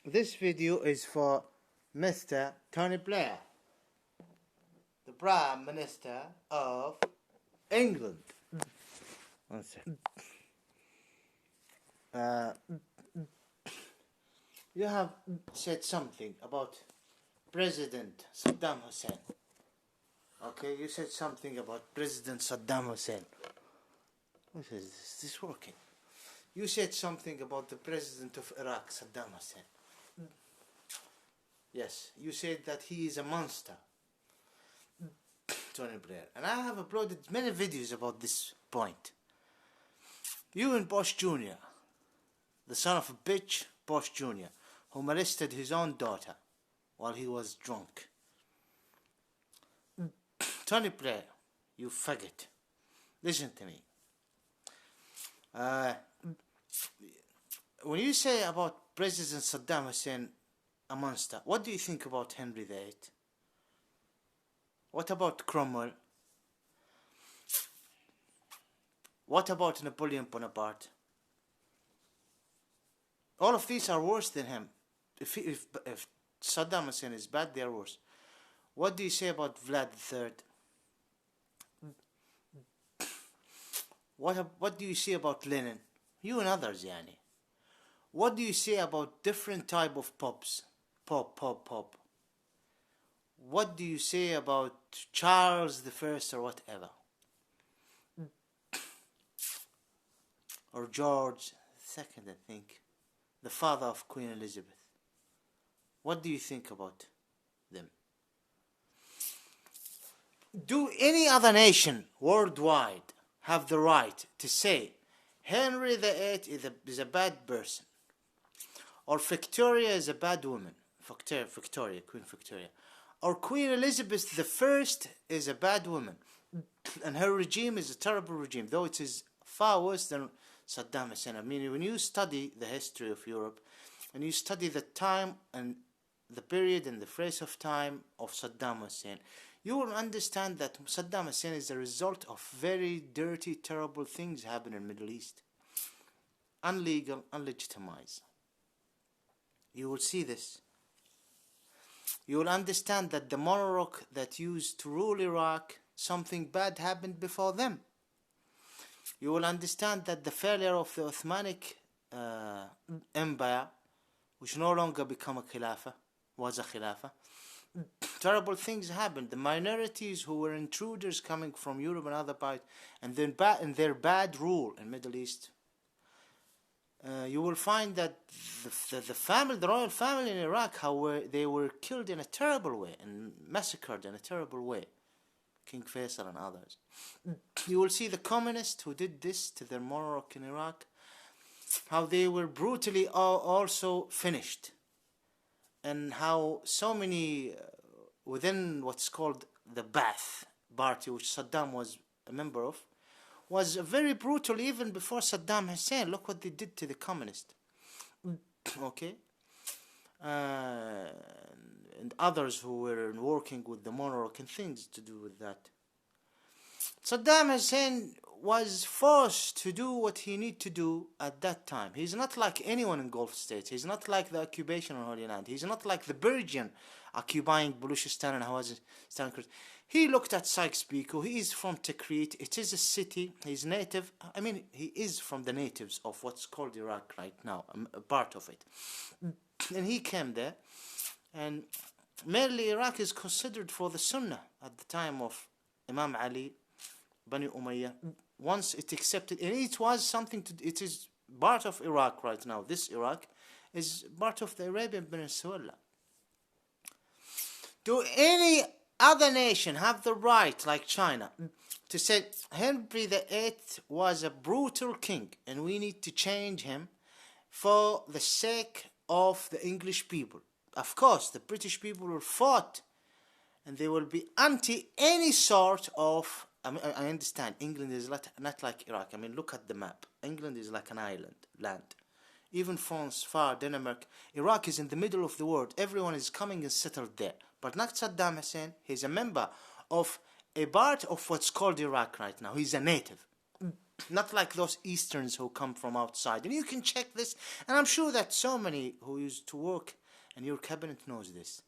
This video is for Mr. Tony Blair, the Prime Minister of England. One second. You have said something about President Saddam Hussain. Okay, you said something about President Saddam Hussain. What is this? Is this working? You said something about the President of Iraq, Saddam Hussain. Yes, you said that he is a monster, Tony Blair. And I have uploaded many videos about this point. You and Bush Jr., the son of a bitch, Bush Jr., who molested his own daughter while he was drunk. Tony Blair, you faggot. Listen to me. When you say about President Saddam Hussein a monster, what do you think about Henry VIII? What about Cromwell? What about Napoleon Bonaparte? All of these are worse than him. If Saddam Hussein is bad, they are worse. What do you say about Vlad III? What do you say about Lenin? You and others, yani. What do you say about different type of pops? Pop. What do you say about Charles I or whatever? Or George II, I think. The father of Queen Elizabeth. What do you think about them? Do any other nation worldwide have the right to say Henry VIII is a bad person, or Victoria is a bad woman, Queen Victoria, or Queen Elizabeth I is a bad woman, and her regime is a terrible regime, though it is far worse than Saddam Hussein? I mean, when you study the history of Europe, and you study the time and the period and the phase of time of Saddam Hussein, you will understand that Saddam Hussein is a result of very dirty, terrible things happening in the Middle East. Unlegal, unlegitimized. You will see this. You will understand that the monarch that used to rule Iraq, something bad happened before them. You will understand that the failure of the Ottomanic Empire, which no longer became a Khilafah, was a Khilafah. Terrible things happened. The minorities who were intruders coming from Europe and other parts, and then their bad rule in Middle East. You will find that the royal family in Iraq, how they were killed in a terrible way and massacred in a terrible way. King Faisal and others. You will see the communists who did this to their monarch in Iraq, how they were brutally also finished, and how so many within what's called the Ba'ath Party, which Saddam was a member of, was very brutal even before Saddam Hussein. Look what they did to the communists. Okay? And others who were working with the monarch and things to do with that. Saddam Hussein was forced to do what he needed to do at that time. He's not like anyone in Gulf states. He's not like the occupation of Holy Land. He's not like the Belgian occupying Baluchistan and Hawazistan. He looked at Sykes-Picot. He is from Tikrit. It is a city. He's native. I mean, he is from the natives of what's called Iraq right now, a part of it. And he came there. And mainly Iraq is considered for the Sunnah at the time of Imam Ali, Bani Umayyah. Once it accepted, and it was something to, it is part of Iraq right now. This Iraq is part of the Arabian Peninsula. Do any other nation have the right, like China, to say Henry VIII was a brutal king and we need to change him for the sake of the English people? Of course, the British people will fight and they will be anti any sort of, I understand England is not like Iraq. I mean, look at the map. England is like an island, land. Even France, far, Denmark. Iraq is in the middle of the world. Everyone is coming and settled there. But not Saddam Hussein. He's a member of a part of what's called Iraq right now. He's a native. Not like those Easterns who come from outside. And you can check this, and I'm sure that so many who used to work in your cabinet knows this,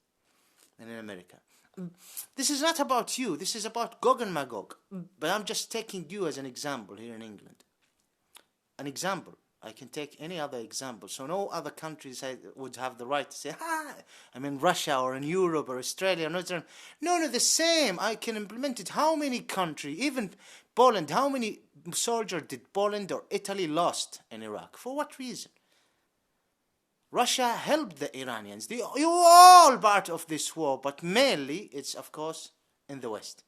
and in America. This is not about you. This is about Gog and Magog. But I'm just taking you as an example here in England. An example. I can take any other example. So no other countries would have the right to say, I'm in Russia or in Europe or Australia or Northern. No, the same. I can implement it. How many countries, even Poland, how many soldiers did Poland or Italy lost in Iraq? For what reason? Russia helped the Iranians. They are all part of this war, but mainly it's, of course, in the West.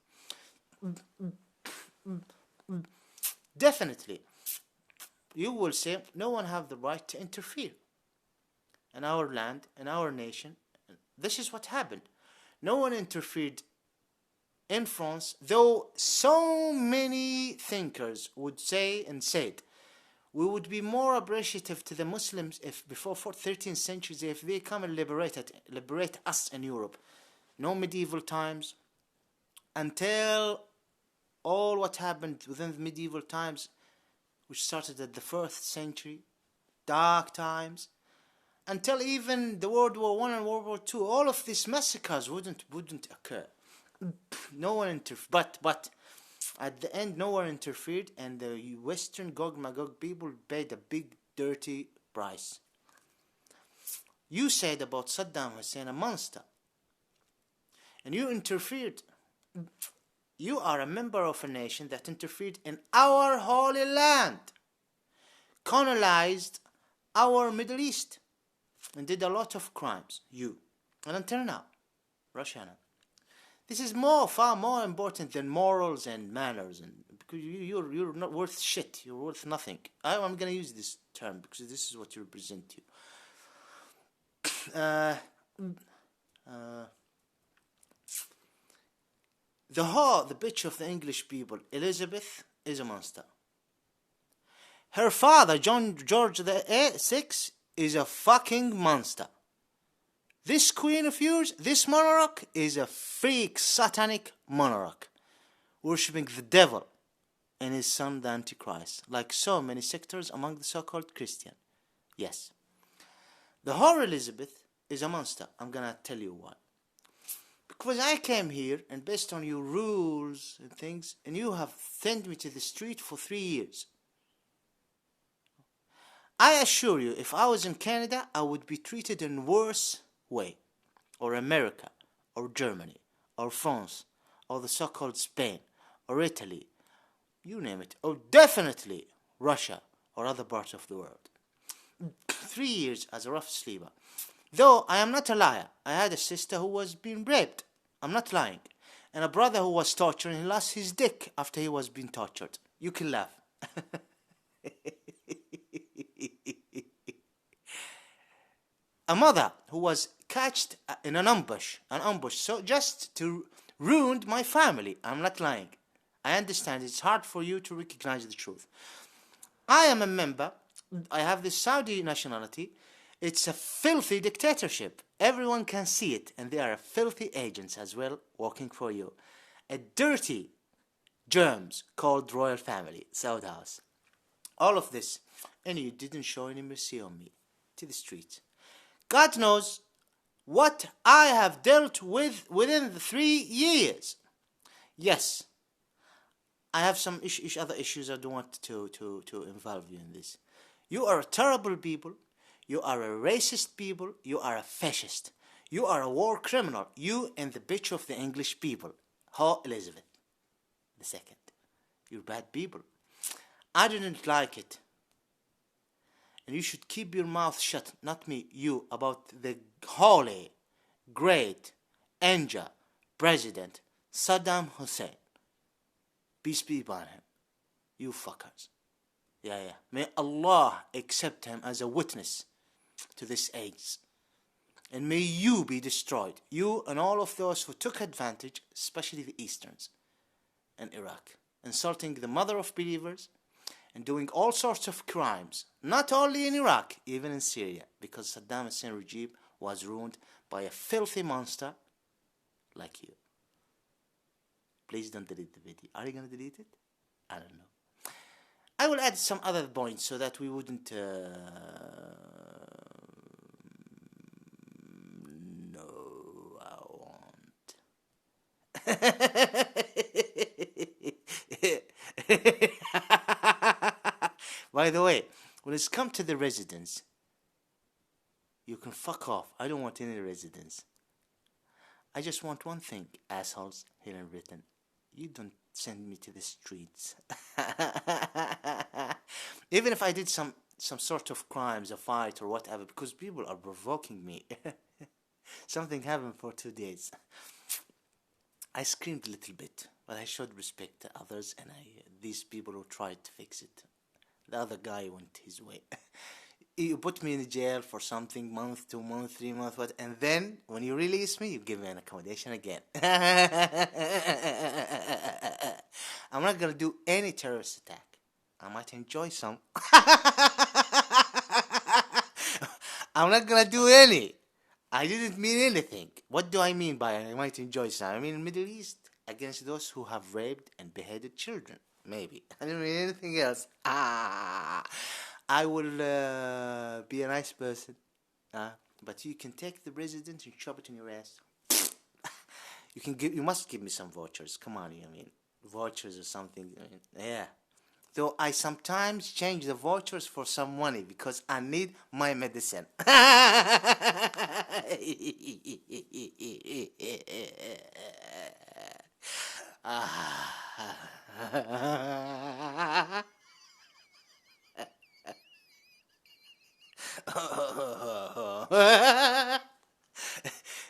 Definitely, you will say no one have the right to interfere in our land, in our nation. This is what happened. No one interfered in France, though so many thinkers would say and said, we would be more appreciative to the Muslims if before 13th century if they come and liberate us in Europe. No medieval times, until all what happened within the medieval times, which started at the 1st century, dark times, until even the World War I and World War II, all of these massacres wouldn't occur. No one interfered, but at the end, no one interfered, and the Western Gog Magog people paid a big, dirty price. You said about Saddam Hussein a monster, and you interfered. You are a member of a nation that interfered in our holy land, colonized our Middle East, and did a lot of crimes. You, and until now, Russia. This is far more important than morals and manners, and because you're not worth shit. You're worth nothing. I'm gonna use this term because this is what you represent. The bitch of the English people, Elizabeth, is a monster. Her father, George VI, is a fucking monster. This queen of yours, this monarch, is a freak, satanic monarch, worshipping the devil and his son, the Antichrist, like so many sectors among the so-called Christian. Yes. The whore Elizabeth is a monster. I'm gonna tell you why. Because I came here, and based on your rules and things, and you have sent me to the street for 3 years. I assure you, if I was in Canada, I would be treated in worse way, or America, or Germany, or France, or the so-called Spain, or Italy, you name it, or definitely Russia, or other parts of the world. 3 years as a rough sleeper. Though I am not a liar, I had a sister who was being raped. I'm not lying. And a brother who was tortured and he lost his dick after he was being tortured. You can laugh. A mother who was catched in an ambush, so just to ruin my family. I'm not lying. I understand it's hard for you to recognize the truth. I am a member. I have this Saudi nationality. It's a filthy dictatorship. Everyone can see it, and they are filthy agents as well, working for you. A dirty germs called royal family, Saud House. All of this, and you didn't show any mercy on me to the street. God knows what I have dealt with within the 3 years. Yes, I have some other issues. I don't want to involve you in this. You are a terrible people. You are a racist people. You are a fascist. You are a war criminal. You and the bitch of the English people, Elizabeth II. You're bad people. I didn't like it. And you should keep your mouth shut, not me, you, about the holy, great, angel, President Sadam Hussain. Peace be upon him. You fuckers. Yeah. May Allah accept him as a witness to this age. And may you be destroyed. You and all of those who took advantage, especially the Easterns and Iraq, insulting the mother of believers and doing all sorts of crimes, not only in Iraq, even in Syria, because Saddam Hussein regime was ruined by a filthy monster like you. Please don't delete the video. Are you going to delete it? I don't know. I will add some other points so that we wouldn't. No, I won't. By the way, when it's come to the residents, you can fuck off. I don't want any residents. I just want one thing, assholes here in Britain. You don't send me to the streets. Even if I did some sort of crimes, a fight or whatever, because people are provoking me. Something happened for 2 days. I screamed a little bit, but I showed respect to others, and these people who tried to fix it. The other guy went his way. You put me in jail for something, month, 2 months, 3 months, what? And then when you release me, you give me an accommodation again. I'm not gonna do any terrorist attack. I might enjoy some. I'm not gonna do any. I didn't mean anything. What do I mean by I might enjoy some? I mean in Middle East against those who have raped and beheaded children. Maybe. I didn't mean anything else. I will be a nice person. But you can take the resident and shove it in your ass. You must give me some vouchers. Come on, I mean, vouchers or something. I mean, yeah. Though I sometimes change the vouchers for some money because I need my medicine.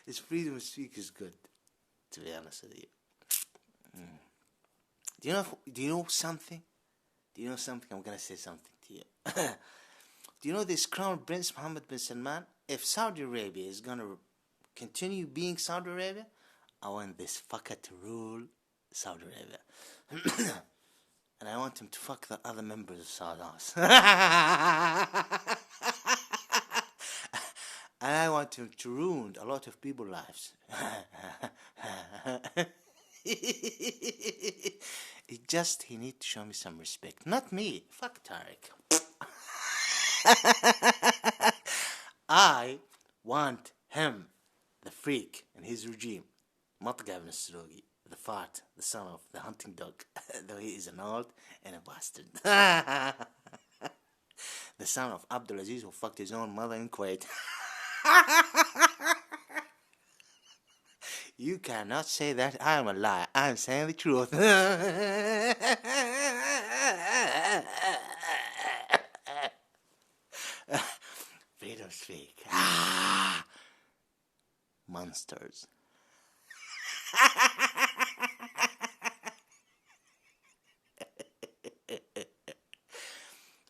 This freedom of speech is good, to be honest with you. Do you know something? Do you know something? I'm gonna say something to you. Do you know this Crown Prince Mohammed bin Salman? If Saudi Arabia is gonna continue being Saudi Arabia, I want this fucker to rule Saudi Arabia. And I want him to fuck the other members of Saudis. And I want him to ruin a lot of people's lives. He need to show me some respect. Not me. Fuck Tariq. I want him, the freak, and his regime. Matqa ibn Srogi, the fart, the son of the hunting dog. Though he is an old and a bastard. The son of Abdulaziz who fucked his own mother in Kuwait. You cannot say that I am a liar. I am saying the truth. Freedom speak. Monsters.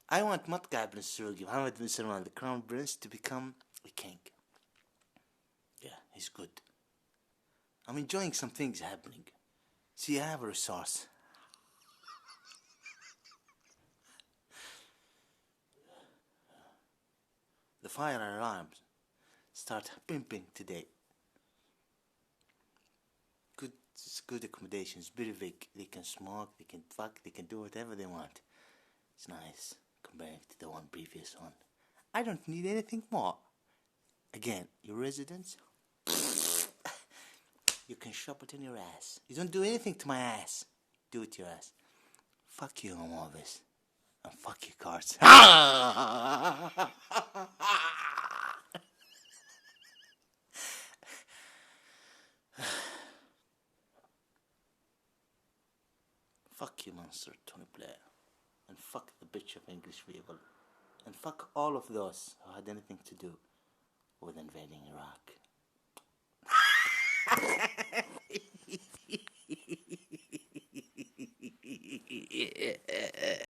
I want Matqa ibn Srogi, Mohammed bin Salman, the crown prince, to become a king. Yeah, he's good. I'm enjoying some things happening. See, I have a resource. The fire alarms start pimping today. It's good accommodation. It's very big. They can smoke, they can fuck, they can do whatever they want. It's nice compared to the one previous one. I don't need anything more. Again, your residence, you can shove it in your ass. You don't do anything to my ass. Do it to your ass. Fuck you, home office. And fuck your cards. Fuck you, monster, Tony Blair. And fuck the bitch of English people. And fuck all of those who had anything to do with invading Iraq.